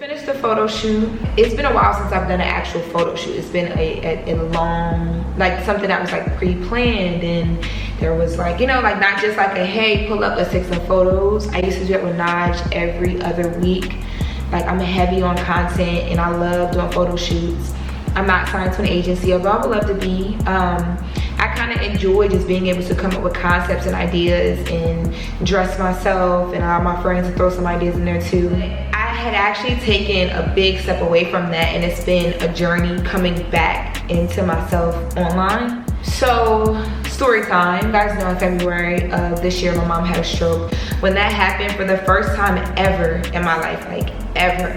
Finished the photo shoot. It's been a while since I've done an actual photo shoot. It's been a long, like something that was like pre-planned, and there was like, you know, like not just like a hey, pull up, let's take some photos. I used to do it with Naj every other week. Like I'm heavy on content and I love doing photo shoots. I'm not signed to an agency, although I would love to be. I kind of enjoy just being able to come up with concepts and ideas and dress myself and allow my friends to throw some ideas in there too. I had actually taken a big step away from that, and it's been a journey coming back into myself online. So Storytime, you guys know in February of this year my mom had a stroke. When that happened, for the first time ever in my life, like ever,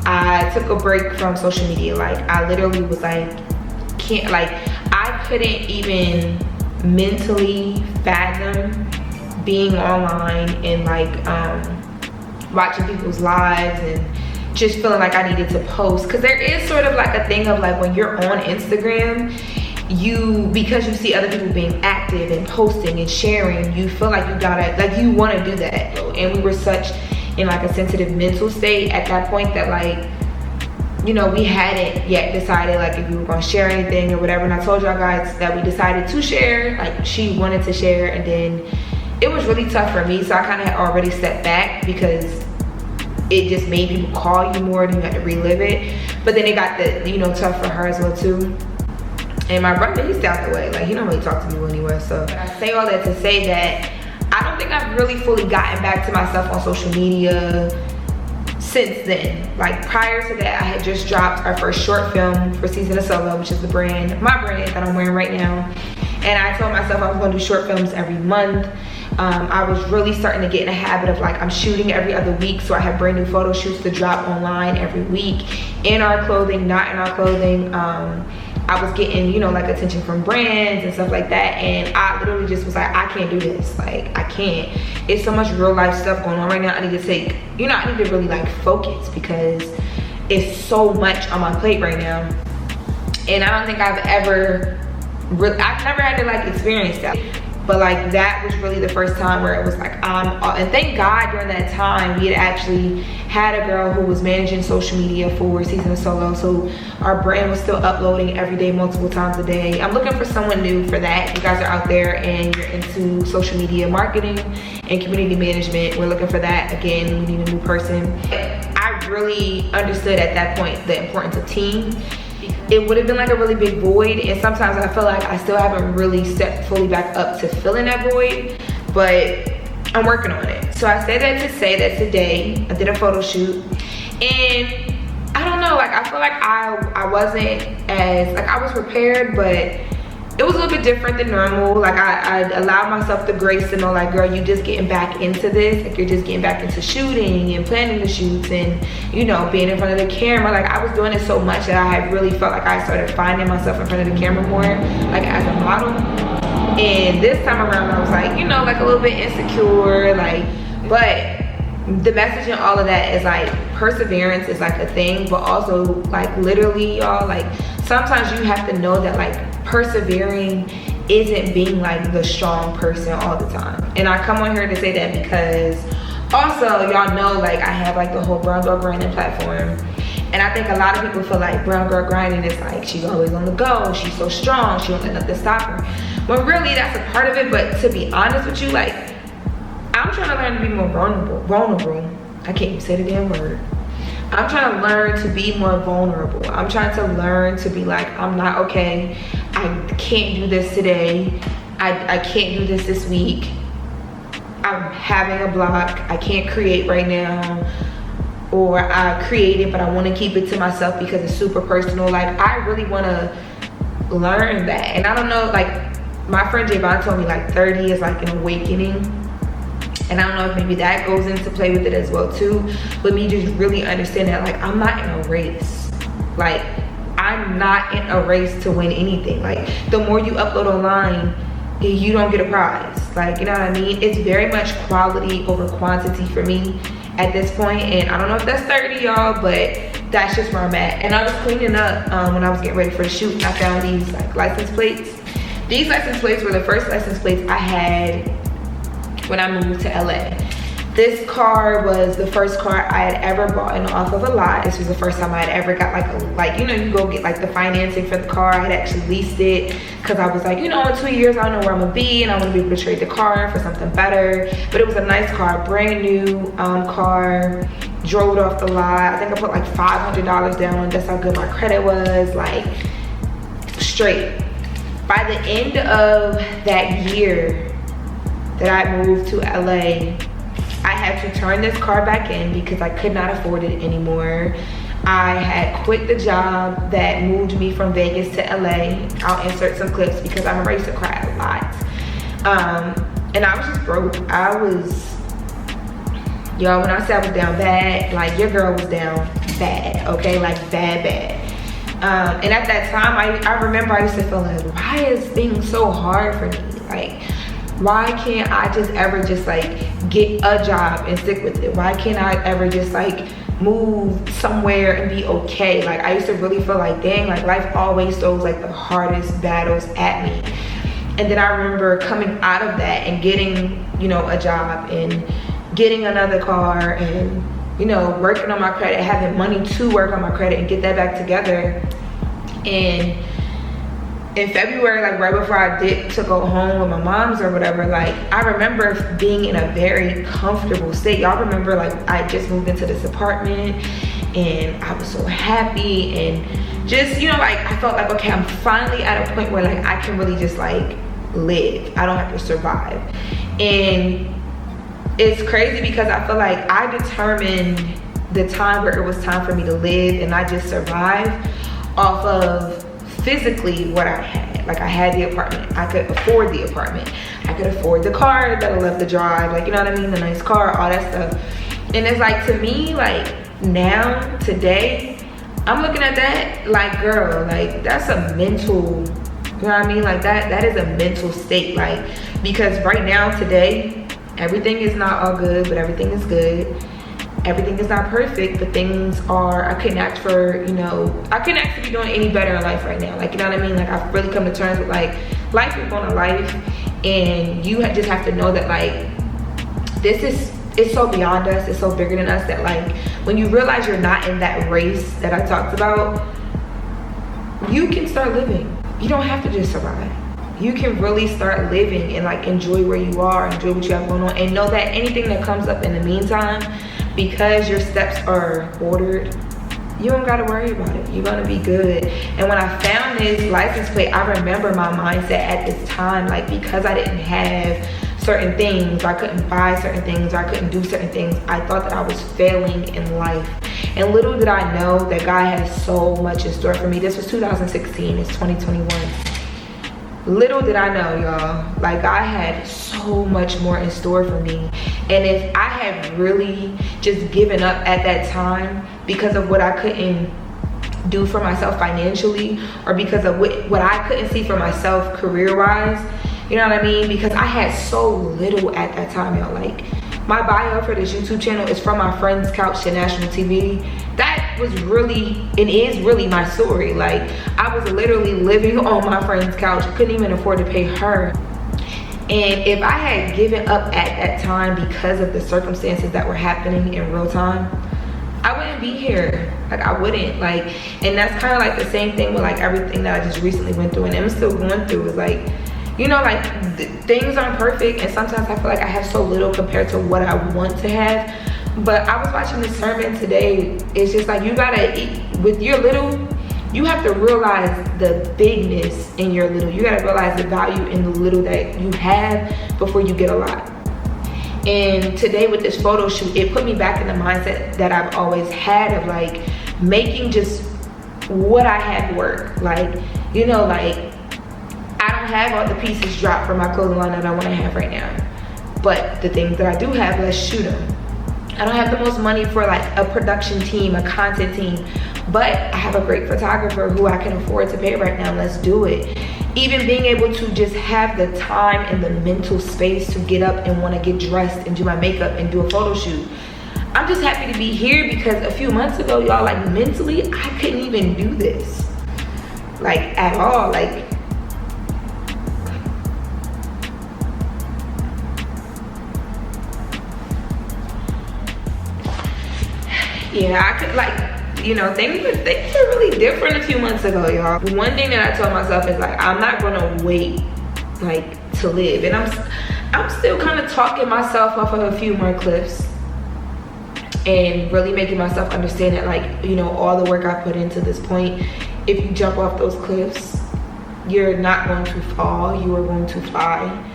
I took a break from social media. Like I literally was like, I couldn't even mentally fathom being online and like watching people's lives and just feeling like I needed to post. Because there is sort of like a thing of like when you're on Instagram, because you see other people being active and posting and sharing, you feel like you gotta, like you want to do that. And we were such in like a sensitive mental state at that point that like, you know, we hadn't yet decided like if we were gonna share anything or whatever. And I told y'all guys that we decided to share, like she wanted to share, and then it was really tough for me. So I kind of had already stepped back because it just made people call you more and you had to relive it. But then it got tough for her as well too. And my brother, he's out the way. Like he don't really talk to me anyway. So I say all that to say that I don't think I've really fully gotten back to myself on social media since then. Like prior to that, I had just dropped our first short film for Season of Solo, which is my brand that I'm wearing right now. And I told myself I was gonna do short films every month. I was really starting to get in a habit of like, I'm shooting every other week, so I have brand new photo shoots to drop online every week, in our clothing, not in our clothing. I was getting, you know, like attention from brands and stuff like that, and I literally just was like, I can't do this. Like I can't. It's so much real life stuff going on right now. I need to take, you know, I need to really like focus because it's so much on my plate right now. And I don't think I've never had to like experience that. But like that was really the first time where it was like, and thank God during that time we had actually had a girl who was managing social media for Season of Solo. So our brand was still uploading every day, multiple times a day. I'm looking for someone new for that. If you guys are out there and you're into social media marketing and community management, we're looking for that. Again, we need a new person. I really understood at that point the importance of team. It would have been like a really big void, and sometimes I feel like I still haven't really stepped fully back up to filling that void, but I'm working on it. So I say that to say that today I did a photo shoot, and I don't know, like I feel like I wasn't as, like I was prepared, but it was a little bit different than normal. Like I allowed myself the grace to know like, girl, you just getting back into this. Like you're just getting back into shooting and planning the shoots and, you know, being in front of the camera. Like I was doing it so much that I had really felt like I started finding myself in front of the camera more, like as a model. And this time around I was like, you know, like a little bit insecure, like, but the message in all of that is like perseverance is like a thing, but also like literally y'all, like sometimes you have to know that like persevering isn't being like the strong person all the time. And I come on here to say that because also y'all know like I have like the whole brown girl grinding platform, and I think a lot of people feel like brown girl grinding is like she's always on the go, she's so strong, she won't let nothing stop her, when really that's a part of it. But to be honest with you, like I'm trying to learn to be more vulnerable. I can't even say the damn word. I'm trying to learn to be more vulnerable. I'm trying to learn to be like, I'm not okay. I can't do this today. I can't do this week. I'm having a block. I can't create right now. Or I created, but I want to keep it to myself because it's super personal. Like I really want to learn that. And I don't know, like my friend Javon told me like 30 is like an awakening. And I don't know if maybe that goes into play with it as well too. But me just really understand that like I'm not in a race. Like I'm not in a race to win anything. Like the more you upload online, you don't get a prize. Like, you know what I mean? It's very much quality over quantity for me at this point. And I don't know if that's 30 y'all, but that's just where I'm at. And I was cleaning up when I was getting ready for the shoot, and I found these like license plates. These license plates were the first license plates I had when I moved to LA. This car was the first car I had ever bought off of a lot. This was the first time I had ever got like you know, you go get like the financing for the car. I had actually leased it because I was like, you know, in 2 years I don't know where I'm gonna be, and I want to be able to trade the car for something better. But it was a nice car, brand new car. Drove it off the lot. I think I put like $500 down. That's how good my credit was, like straight. By the end of that year that I moved to LA, I had to turn this car back in because I could not afford it anymore. I had quit the job that moved me from Vegas to LA. I'll insert some clips because I remember I used to cry a lot. And I was just broke. I was, y'all, when I say I was down bad, like your girl was down bad, okay? Like bad. And at that time, I remember I used to feel like, why is things so hard for me? Like, why can't I just ever just like get a job and stick with it? Why can't I ever just like move somewhere and be okay? Like, I used to really feel like, dang, like life always throws like the hardest battles at me. And then I remember coming out of that and getting, you know, a job and getting another car and, you know, working on my credit, having money to work on my credit and get that back together. And in February, like right before I did to go home with my mom's or whatever, like I remember being in a very comfortable state. Y'all remember, like I just moved into this apartment and I was so happy and just, you know, like I felt like, okay, I'm finally at a point where like I can really just like live. I don't have to survive. And it's crazy because I feel like I determined the time where it was time for me to live and not just survive off of physically what I had. Like I had the apartment, I could afford the apartment, I could afford the car that I love to drive, like, you know what I mean, the nice car, all that stuff. And it's like, to me, like now, today, I'm looking at that like, girl, like that's a mental, you know what I mean, like that is a mental state. Like, because right now, today, everything is not all good, but everything is good. Everything is not perfect, but things are, I couldn't ask for, you know, I couldn't actually be doing any better in life right now. Like, you know what I mean? Like, I've really come to terms with, like, life is going to life. And you just have to know that, like, it's so beyond us. It's so bigger than us that, like, when you realize you're not in that race that I talked about, you can start living. You don't have to just survive. You can really start living and, like, enjoy where you are, enjoy what you have going on, and know that anything that comes up in the meantime, because your steps are ordered, you don't gotta worry about it. You're gonna be good. And when I found this license plate, I remember my mindset at this time, like, because I didn't have certain things, I couldn't buy certain things, I couldn't do certain things, I thought that I was failing in life. And little did I know that God has so much in store for me. This was 2016, it's 2021. Little did I know, y'all, like I had so much more in store for me. And if I had really just given up at that time because of what I couldn't do for myself financially, or because of what I couldn't see for myself career-wise, you know what I mean? Because I had so little at that time, y'all. Like, my bio for this YouTube channel is From My Friend's Couch to National TV. That was really, and is really my story. Like, I was literally living on my friend's couch, couldn't even afford to pay her. And if I had given up at that time because of the circumstances that were happening in real time, I wouldn't be here. Like, I wouldn't. Like, and that's kind of like the same thing with like everything that I just recently went through and I'm still going through. Is like, you know, like things aren't perfect, and sometimes I feel like I have so little compared to what I want to have. But I was watching this sermon today. It's just like, you gotta eat with your little, you have to realize the bigness in your little. You gotta realize the value in the little that you have before you get a lot. And today with this photo shoot, it put me back in the mindset that I've always had of like making just what I have work. Like, you know, like I don't have all the pieces dropped for my clothing line that I want to have right now, but the things that I do have, let's shoot them. I don't have the most money for like a production team, a content team, but I have a great photographer who I can afford to pay right now. Let's do it. Even being able to just have the time and the mental space to get up and want to get dressed and do my makeup and do a photo shoot. I'm just happy to be here because a few months ago, y'all, like mentally, I couldn't even do this. Like at all. Like, Yeah, I could like, you know, things were really different a few months ago, y'all. One thing that I told myself is like, I'm not gonna wait like to live, and I'm still kind of talking myself off of a few more cliffs and really making myself understand that, like, you know, all the work I put into this point, if you jump off those cliffs, you're not going to fall, you are going to fly.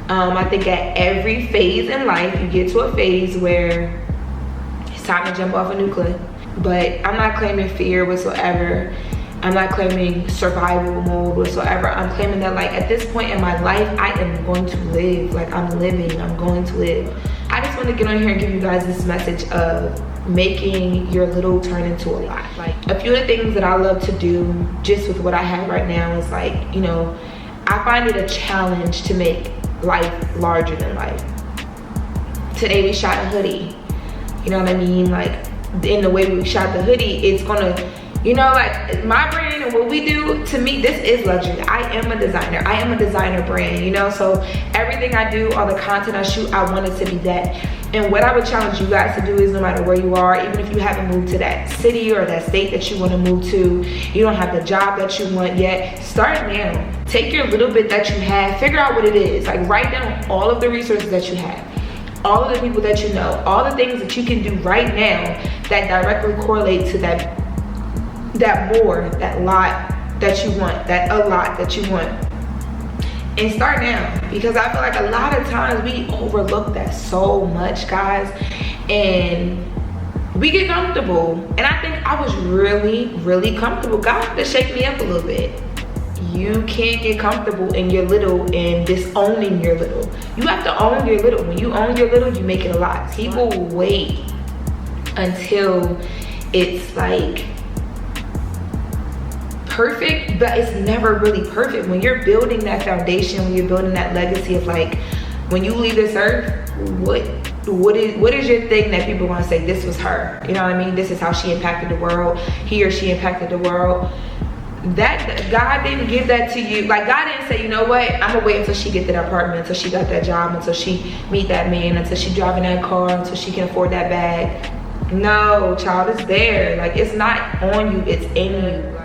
I think at every phase in life, you get to a phase where it's time to jump off a new cliff. But I'm not claiming fear whatsoever. I'm not claiming survival mode whatsoever. I'm claiming that, like, at this point in my life, I am going to live. Like, I'm living, I'm going to live. I just want to get on here and give you guys this message of making your little turn into a lot. Like, a few of the things that I love to do just with what I have right now is, like, you know, I find it a challenge to make life larger than life. Today we shot a hoodie. You know what I mean? Like, in the way we shot the hoodie, it's gonna, you know, like, my brand and what we do, to me, this is luxury. I am a designer. I am a designer brand, you know? So everything I do, all the content I shoot, I want it to be that. And what I would challenge you guys to do is, no matter where you are, even if you haven't moved to that city or that state that you want to move to, you don't have the job that you want yet, start now. Take your little bit that you have, figure out what it is. Like, write down all of the resources that you have, all of the people that you know, all the things that you can do right now that directly correlate to that more, that lot that you want, that a lot that you want. And start now, because I feel like a lot of times we overlook that so much, guys, and we get comfortable. And I think I was really comfortable. God had to shake me up a little bit. You can't get comfortable in your little and disowning your little. You have to own your little. When you own your little, you make it a lot. People wait until it's like perfect, but it's never really perfect. When you're building that foundation, when you're building that legacy of, like, when you leave this earth, what is your thing that people want to say, this was her, you know what I mean? This is how she impacted the world. He or she impacted the world. That God didn't give that to you. Like, God didn't say, you know what, I'm gonna wait until she get that apartment, until she got that job, until she meet that man, until she driving that car, until she can afford that bag. No, child, it's there. Like, it's not on you, it's in you.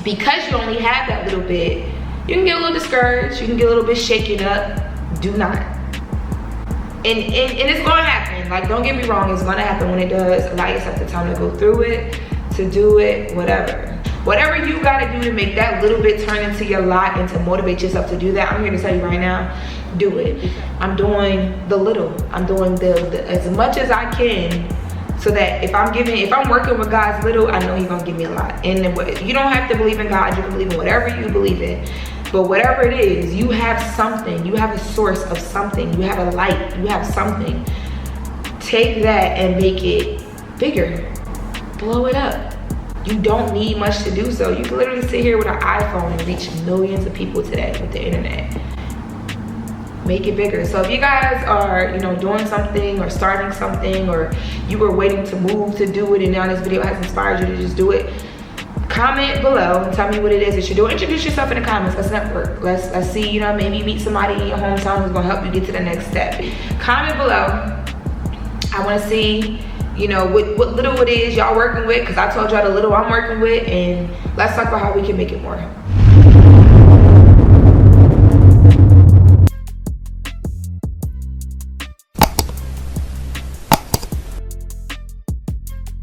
Because you only have that little bit, you can get a little discouraged, you can get a little bit shaken up. Do not. And it's gonna happen. Like, don't get me wrong, it's gonna happen. When it does, allow yourself the time to go through it, to do it, whatever. Whatever you gotta do to make that little bit turn into your lot and to motivate yourself to do that, I'm here to tell you right now, do it. I'm doing the little. I'm doing the as much as I can, so that if I'm working with God's little, I know He's gonna give me a lot. And you don't have to believe in God, you can believe in whatever you believe in. But whatever it is, you have something, you have a source of something, you have a light, you have something. Take that and make it bigger. Blow it up. You don't need much to do so. You can literally sit here with an iPhone and reach millions of people today with the internet. Make it bigger. So if you guys are, you know, doing something or starting something, or you were waiting to move to do it and now this video has inspired you to just do it, comment below and tell me what it is that you're doing. Introduce yourself in the comments. Let's network. Let's see, you know, maybe meet somebody in your hometown who's gonna help you get to the next step. Comment below. I want to see, you know, what little it is y'all working with, because I told y'all the little I'm working with, and let's talk about how we can make it more.